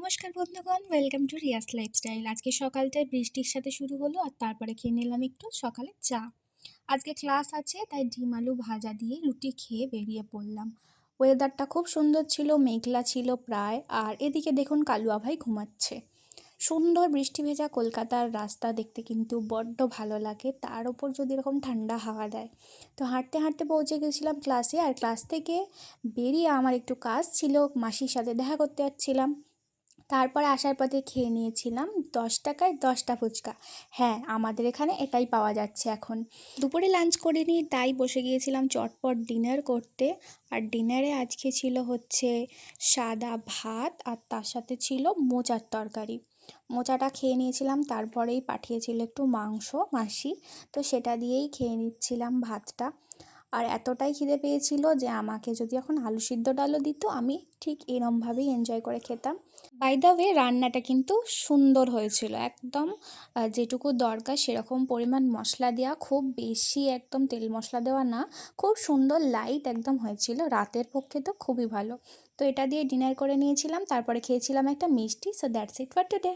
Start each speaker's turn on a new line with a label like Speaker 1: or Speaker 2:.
Speaker 1: নমস্কার বন্ধুগণ, welcome to Riya's lifestyle. আজকে সকালটায় বৃষ্টির সাথে শুরু হলো আর তারপরে খেয়ে নিলাম একটু সকালে চা। আজকে ক্লাস আছে তাই ডিম আলু ভাজা দিয়ে রুটি খেয়ে বেরিয়ে পড়লাম। ওয়েদারটা খুব সুন্দর ছিল, মেঘলা ছিল প্রায়। আর এদিকে দেখুন কালুয়া ভাই ঘুমাচ্ছে। সুন্দর বৃষ্টি ভেজা কলকাতার রাস্তা দেখতে কিন্তু বড্ড ভালো লাগে, তার ওপর যদি এরকম ঠান্ডা হাওয়া দেয়। তো হাঁটতে হাঁটতে পৌঁছে গেছিলাম ক্লাসে, আর ক্লাস থেকে বেরিয়ে আমার একটু কাজ ছিল, মাসির সাথে দেখা করতে যাচ্ছিলাম। তারপরে আসার পথে খেয়ে নিয়েছিলাম 10 টাকায় 10টা ফুচকা। হ্যাঁ, আমাদের এখানে এটাই পাওয়া যাচ্ছে এখন। দুপুরে লাঞ্চ করিনি, তাই বসে গিয়েছিলাম চটপট ডিনার করতে। আর ডিনারে আজকে ছিল হচ্ছে সাদা ভাত, আর তার সাথে ছিল মোচার তরকারি। মোচাটা খেয়ে নিয়েছিলাম, তারপরেই পাঠিয়েছিল একটু মাংস মাসি, তো সেটা দিয়েই খেয়ে নিচ্ছিলাম ভাতটা। আর এতটাই খিদে পেয়েছিল যে আমাকে যদি এখন আলু সিদ্ধ ডালও দিত, আমি ঠিক এরমভাবেই এনজয় করে খেতাম। বাই দ্য ওয়ে, রান্নাটা কিন্তু সুন্দর হয়েছিল একদম। যেটুকু দরকার সেরকম পরিমাণ মশলা দেওয়া, খুব বেশি একদম তেল মশলা দেওয়া না, খুব সুন্দর লাইট একদম হয়েছিল। রাতের পক্ষে তো খুবই ভালো। তো এটা দিয়ে ডিনার করে নিয়েছিলাম, তারপরে খেয়েছিলাম একটা মিষ্টি। So that's it for today.